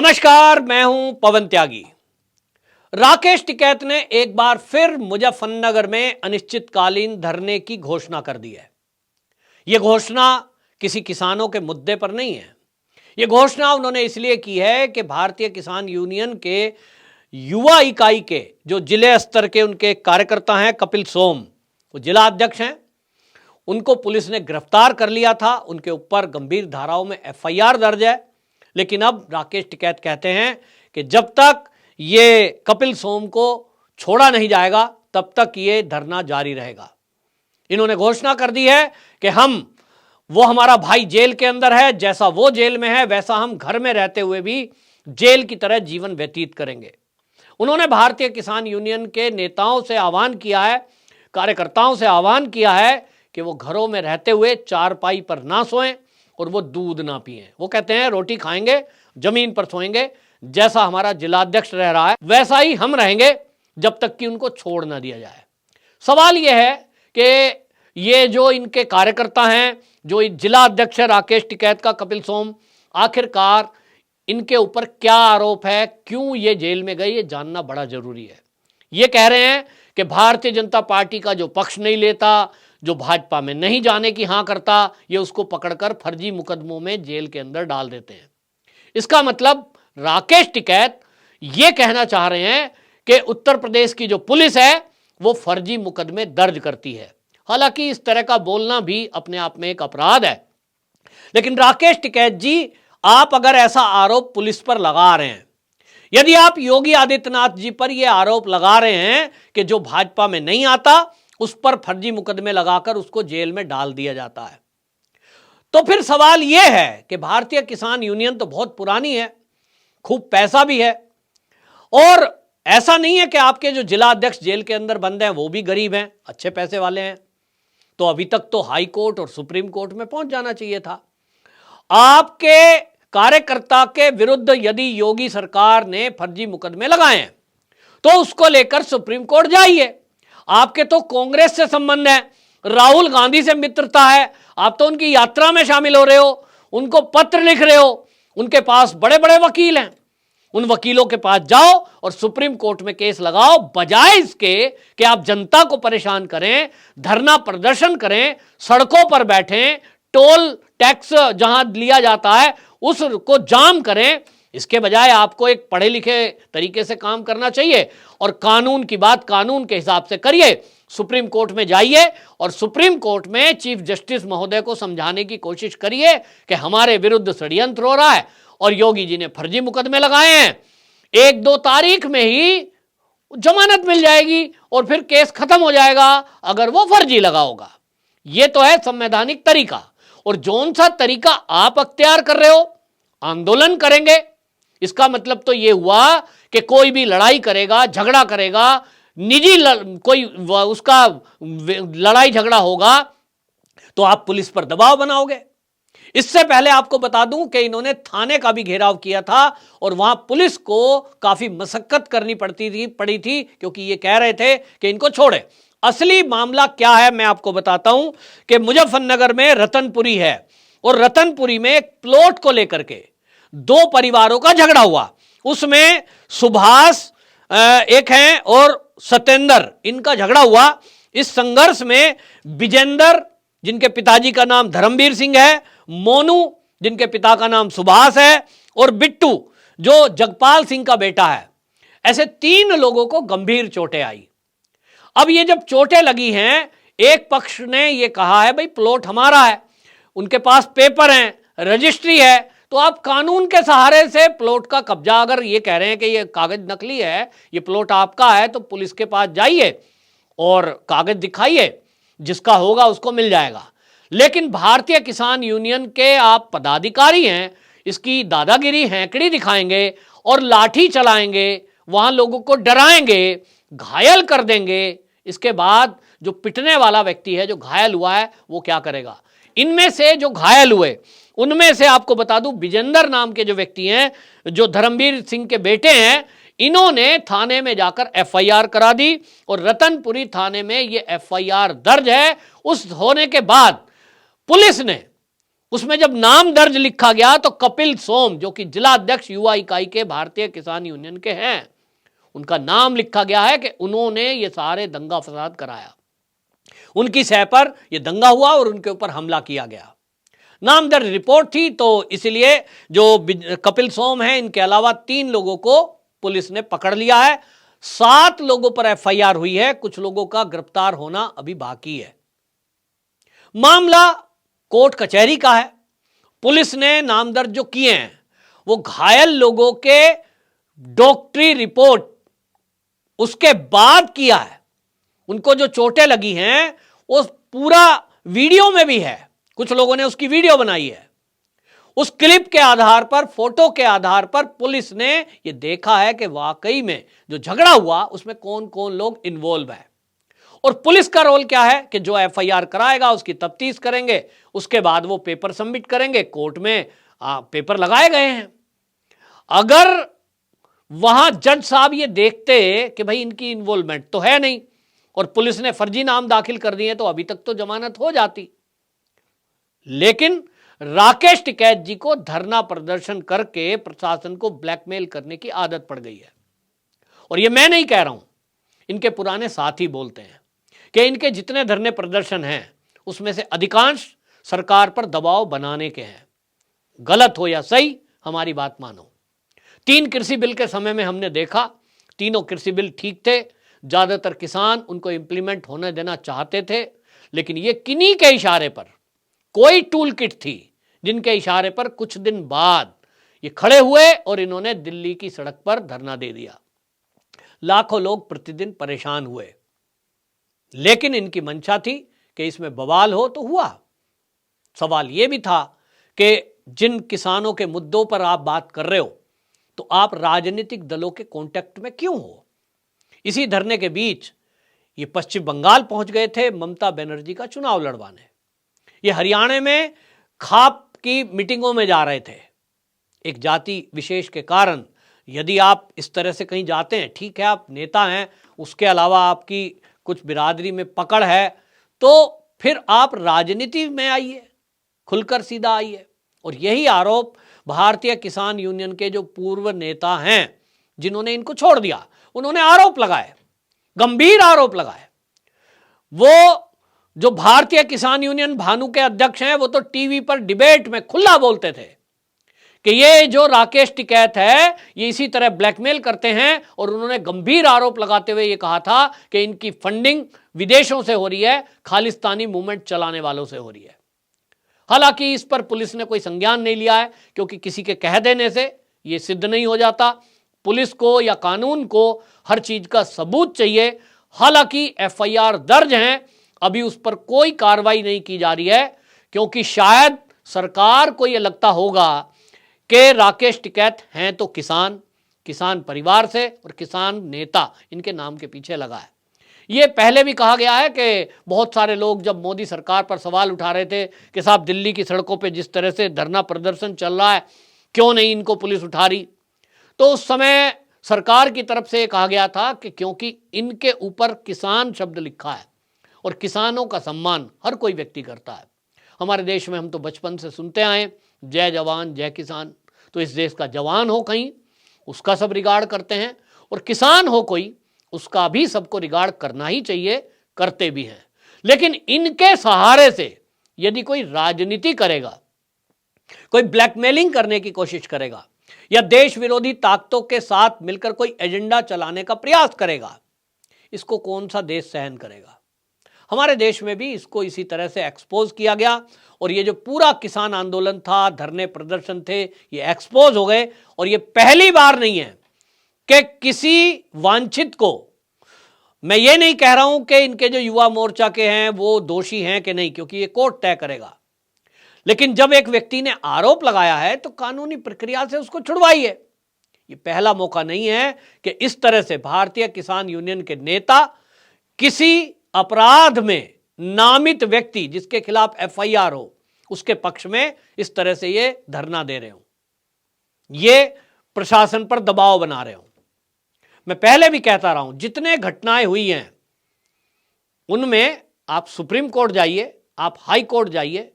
नमस्कार, मैं हूं पवन त्यागी। राकेश टिकैत ने एक बार फिर मुजफ्फरनगर में अनिश्चितकालीन धरने की घोषणा कर दी है। यह घोषणा किसी किसानों के मुद्दे पर नहीं है। यह घोषणा उन्होंने इसलिए की है कि भारतीय किसान यूनियन के युवा इकाई के जो जिले स्तर के उनके कार्यकर्ता हैं, कपिल सोम, वो जिला अध्यक्ष हैं, उनको पुलिस ने गिरफ्तार कर लिया था। उनके ऊपर गंभीर धाराओं में एफआईआर दर्ज है। लेकिन अब राकेश टिकैत कहते हैं कि जब तक ये कपिल सोम को छोड़ा नहीं जाएगा तब तक ये धरना जारी रहेगा। इन्होंने घोषणा कर दी है कि वो हमारा भाई जेल के अंदर है, जैसा वो जेल में है वैसा हम घर में रहते हुए भी जेल की तरह जीवन व्यतीत करेंगे। उन्होंने भारतीय किसान यूनियन के नेताओं से आह्वान किया है, कार्यकर्ताओं से आह्वान किया है कि वो घरों में रहते हुए चारपाई पर ना सोएं और वो दूध ना पिएं। वो कहते हैं रोटी खाएंगे, जमीन पर सोएंगे, जैसा हमारा जिलाध्यक्ष रह रहा है वैसा ही हम रहेंगे जब तक कि उनको छोड़ ना दिया जाए। सवाल यह है कि ये जो इनके कार्यकर्ता हैं, जो जिला अध्यक्ष है राकेश टिकैत का, कपिल सोम, आखिरकार इनके ऊपर क्या आरोप है, क्यों ये जेल में गए, ये जानना बड़ा जरूरी है। ये कह रहे हैं कि भारतीय जनता पार्टी का जो पक्ष नहीं लेता, जो भाजपा में नहीं जाने की हां करता, ये उसको पकड़कर फर्जी मुकदमों में जेल के अंदर डाल देते हैं। इसका मतलब राकेश टिकैत ये कहना चाह रहे हैं कि उत्तर प्रदेश की जो पुलिस है वो फर्जी मुकदमे दर्ज करती है। हालांकि इस तरह का बोलना भी अपने आप में एक अपराध है। लेकिन राकेश टिकैत जी, आप अगर ऐसा आरोप पुलिस पर लगा रहे हैं, यदि आप योगी आदित्यनाथ जी पर यह आरोप लगा रहे हैं कि जो भाजपा में नहीं आता उस पर फर्जी मुकदमे लगाकर उसको जेल में डाल दिया जाता है, तो फिर सवाल यह है कि भारतीय किसान यूनियन तो बहुत पुरानी है, खूब पैसा भी है, और ऐसा नहीं है कि आपके जो जिला अध्यक्ष जेल के अंदर बंद हैं वो भी गरीब हैं, अच्छे पैसे वाले हैं। तो अभी तक तो हाई कोर्ट और सुप्रीम कोर्ट में पहुंच जाना चाहिए था। आपके कार्यकर्ता के विरुद्ध यदि योगी सरकार ने फर्जी मुकदमे लगाए हैं तो उसको लेकर सुप्रीम कोर्ट जाइए। आपके तो कांग्रेस से संबंध है, राहुल गांधी से मित्रता है, आप तो उनकी यात्रा में शामिल हो रहे हो, उनको पत्र लिख रहे हो, उनके पास बड़े बड़े वकील हैं, उन वकीलों के पास जाओ और सुप्रीम कोर्ट में केस लगाओ, बजाय इसके कि आप जनता को परेशान करें, धरना प्रदर्शन करें, सड़कों पर बैठें, टोल टैक्स जहां लिया जाता है उसको जाम करें। इसके बजाय आपको एक पढ़े लिखे तरीके से काम करना चाहिए और कानून की बात कानून के हिसाब से करिए। सुप्रीम कोर्ट में जाइए और सुप्रीम कोर्ट में चीफ जस्टिस महोदय को समझाने की कोशिश करिए कि हमारे विरुद्ध षड्यंत्र हो रहा है और योगी जी ने फर्जी मुकदमे लगाए हैं। 1-2 तारीख में ही जमानत मिल जाएगी और फिर केस खत्म हो जाएगा अगर वो फर्जी लगा होगा। ये तो है संवैधानिक तरीका। और जौन सा तरीका आप अख्तियार कर रहे हो, आंदोलन करेंगे, इसका मतलब तो यह हुआ कि कोई भी लड़ाई करेगा, झगड़ा करेगा, निजी कोई उसका लड़ाई झगड़ा होगा तो आप पुलिस पर दबाव बनाओगे। इससे पहले आपको बता दूं कि इन्होंने थाने का भी घेराव किया था और वहां पुलिस को काफी मशक्कत करनी पड़ी थी क्योंकि ये कह रहे थे कि इनको छोड़े। असली मामला क्या है मैं आपको बताता हूं कि मुजफ्फरनगर में रतनपुरी है और रतनपुरी में एक प्लॉट को लेकर के 2 परिवारों का झगड़ा हुआ। उसमें सुभाष एक हैं और सत्येंद्र, इनका झगड़ा हुआ। इस संघर्ष में विजेंद्र, जिनके पिताजी का नाम धर्मवीर सिंह है, मोनू, जिनके पिता का नाम सुभाष है, और बिट्टू, जो जगपाल सिंह का बेटा है, ऐसे 3 लोगों को गंभीर चोटें आई। अब ये जब चोटें लगी हैं, एक पक्ष ने ये कहा है भाई प्लॉट हमारा है, उनके पास पेपर हैं, रजिस्ट्री है, तो आप कानून के सहारे से प्लॉट का कब्जा, अगर ये कह रहे हैं कि ये कागज नकली है, ये प्लॉट आपका है, तो पुलिस के पास जाइए और कागज दिखाइए, जिसका होगा उसको मिल जाएगा। लेकिन भारतीय किसान यूनियन के आप पदाधिकारी हैं, इसकी दादागिरी हैंकड़ी दिखाएंगे और लाठी चलाएंगे, वहां लोगों को डराएंगे, घायल कर देंगे। इसके बाद जो पिटने वाला व्यक्ति है, जो घायल हुआ है, वो क्या करेगा? इनमें से जो घायल हुए उनमें से आपको बता दूं, विजेंद्र नाम के जो व्यक्ति हैं, जो धर्मवीर सिंह के बेटे हैं, इन्होंने थाने में जाकर एफआईआर करा दी और रतनपुरी थाने में ये एफआईआर दर्ज है। उस होने के बाद पुलिस ने उसमें जब नाम दर्ज लिखा गया तो कपिल सोम, जो कि जिला अध्यक्ष युवा इकाई के भारतीय किसान यूनियन के हैं, उनका नाम लिखा गया है कि उन्होंने ये सारे दंगा फसाद कराया, उनकी सह पर यह दंगा हुआ और उनके ऊपर हमला किया गया। नाम दर्ज रिपोर्ट थी, तो इसलिए जो कपिल सोम है, इनके अलावा 3 लोगों को पुलिस ने पकड़ लिया है। 7 लोगों पर एफआईआर हुई है, कुछ लोगों का गिरफ्तार होना अभी बाकी है। मामला कोर्ट कचहरी का है। पुलिस ने नाम दर्ज जो किए हैं वो घायल लोगों के डॉक्टरी रिपोर्ट उसके बाद किया है। उनको जो चोटें लगी हैं वो पूरा वीडियो में भी है, कुछ लोगों ने उसकी वीडियो बनाई है। उस क्लिप के आधार पर, फोटो के आधार पर पुलिस ने यह देखा है कि वाकई में जो झगड़ा हुआ उसमें कौन कौन लोग इन्वॉल्व है। और पुलिस का रोल क्या है कि जो एफआईआर कराएगा उसकी तफ्तीश करेंगे, उसके बाद वो पेपर सबमिट करेंगे, कोर्ट में पेपर लगाए गए हैं। अगर वहां जज साहब ये देखते कि भाई इनकी इन्वॉल्वमेंट तो है नहीं और पुलिस ने फर्जी नाम दाखिल कर दिए तो अभी तक तो जमानत हो जाती। लेकिन राकेश टिकैत जी को धरना प्रदर्शन करके प्रशासन को ब्लैकमेल करने की आदत पड़ गई है। और ये मैं नहीं कह रहा हूं, इनके पुराने साथी बोलते हैं कि इनके जितने धरने प्रदर्शन हैं उसमें से अधिकांश सरकार पर दबाव बनाने के हैं। गलत हो या सही, हमारी बात मानो। 3 कृषि बिल के समय में हमने देखा, तीनों कृषि बिल ठीक थे, ज्यादातर किसान उनको इंप्लीमेंट होने देना चाहते थे, लेकिन ये किन्हीं के इशारे पर, कोई टूल किट थी जिनके इशारे पर कुछ दिन बाद ये खड़े हुए और इन्होंने दिल्ली की सड़क पर धरना दे दिया। लाखों लोग प्रतिदिन परेशान हुए, लेकिन इनकी मंशा थी कि इसमें बवाल हो तो हुआ। सवाल यह भी था कि जिन किसानों के मुद्दों पर आप बात कर रहे हो तो आप राजनीतिक दलों के कांटेक्ट में क्यों हो। इसी धरने के बीच ये पश्चिम बंगाल पहुंच गए थे ममता बनर्जी का चुनाव लड़वाने। ये हरियाणा में खाप की मीटिंगों में जा रहे थे। एक जाति विशेष के कारण यदि आप इस तरह से कहीं जाते हैं, ठीक है आप नेता हैं, उसके अलावा आपकी कुछ बिरादरी में पकड़ है, तो फिर आप राजनीति में आइए, खुलकर सीधा आइए। और यही आरोप भारतीय किसान यूनियन के जो पूर्व नेता हैं जिन्होंने इनको छोड़ दिया, उन्होंने आरोप लगाए, गंभीर आरोप लगाए। वो जो भारतीय किसान यूनियन भानु के अध्यक्ष हैं, वो तो टीवी पर डिबेट में खुला बोलते थे कि ये जो राकेश टिकैत है ये इसी तरह ब्लैकमेल करते हैं। और उन्होंने गंभीर आरोप लगाते हुए ये कहा था कि इनकी फंडिंग विदेशों से हो रही है, खालिस्तानी मूवमेंट चलाने वालों से हो रही है। हालांकि इस पर पुलिस ने कोई संज्ञान नहीं लिया है, क्योंकि किसी के कह देने से यह सिद्ध नहीं हो जाता। पुलिस को या कानून को हर चीज का सबूत चाहिए। हालांकि एफआईआर दर्ज हैं, अभी उस पर कोई कार्रवाई नहीं की जा रही है, क्योंकि शायद सरकार को यह लगता होगा कि राकेश टिकैत हैं तो किसान परिवार से और किसान नेता इनके नाम के पीछे लगा है। ये पहले भी कहा गया है कि बहुत सारे लोग जब मोदी सरकार पर सवाल उठा रहे थे कि साहब दिल्ली की सड़कों पे जिस तरह से धरना प्रदर्शन चल रहा है, क्यों नहीं इनको पुलिस उठा रही, तो उस समय सरकार की तरफ से कहा गया था कि क्योंकि इनके ऊपर किसान शब्द लिखा है और किसानों का सम्मान हर कोई व्यक्ति करता है। हमारे देश में हम तो बचपन से सुनते आए, जय जवान जय किसान। तो इस देश का जवान हो कहीं, उसका सब रिगार्ड करते हैं, और किसान हो कोई, उसका भी सबको रिगार्ड करना ही चाहिए, करते भी हैं। लेकिन इनके सहारे से यदि कोई राजनीति करेगा, कोई ब्लैकमेलिंग करने की कोशिश करेगा या देश विरोधी ताकतों के साथ मिलकर कोई एजेंडा चलाने का प्रयास करेगा, इसको कौन सा देश सहन करेगा। हमारे देश में भी इसको इसी तरह से एक्सपोज किया गया, और ये जो पूरा किसान आंदोलन था, धरने प्रदर्शन थे, ये एक्सपोज हो गए। और ये पहली बार नहीं है कि किसी वांछित को, मैं ये नहीं कह रहा हूं कि इनके जो युवा मोर्चा के हैं वो दोषी हैं कि नहीं, क्योंकि ये कोर्ट तय करेगा, लेकिन जब एक व्यक्ति ने आरोप लगाया है तो कानूनी प्रक्रिया से उसको छुड़वाइए। ये पहला मौका नहीं है कि इस तरह से भारतीय किसान यूनियन के नेता किसी अपराध में नामित व्यक्ति जिसके खिलाफ एफआईआर हो उसके पक्ष में इस तरह से ये धरना दे रहे हो, ये प्रशासन पर दबाव बना रहे हो। मैं पहले भी कहता रहा हूं, जितने घटनाएं हुई हैं उनमें आप सुप्रीम कोर्ट जाइए, आप हाई कोर्ट जाइए,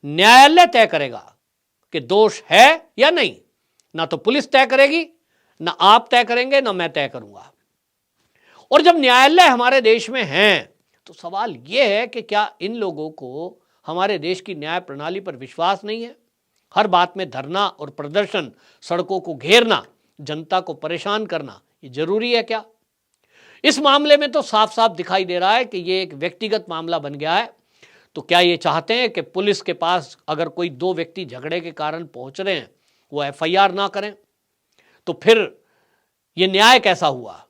न्यायालय तय करेगा कि दोष है या नहीं। ना तो पुलिस तय करेगी, ना आप तय करेंगे, ना मैं तय करूंगा। और जब न्यायालय हमारे देश में हैं तो सवाल यह है कि क्या इन लोगों को हमारे देश की न्याय प्रणाली पर विश्वास नहीं है? हर बात में धरना और प्रदर्शन, सड़कों को घेरना, जनता को परेशान करना, ये जरूरी है क्या? इस मामले में तो साफ साफ दिखाई दे रहा है कि ये एक व्यक्तिगत मामला बन गया है। तो क्या ये चाहते हैं कि पुलिस के पास अगर कोई दो व्यक्ति झगड़े के कारण पहुंच रहे हैं वो एफआईआर ना करें? तो फिर ये न्याय कैसा हुआ?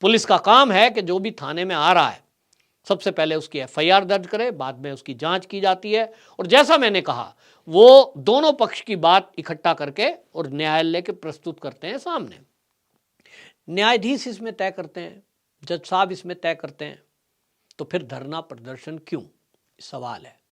पुलिस का काम है कि जो भी थाने में आ रहा है सबसे पहले उसकी एफआईआर दर्ज करे, बाद में उसकी जांच की जाती है और जैसा मैंने कहा वो दोनों पक्ष की बात इकट्ठा करके और न्यायालय के प्रस्तुत करते हैं सामने। न्यायाधीश इसमें तय करते हैं, जज साहब इसमें तय करते हैं। तो फिर धरना प्रदर्शन क्यों? सवाल है।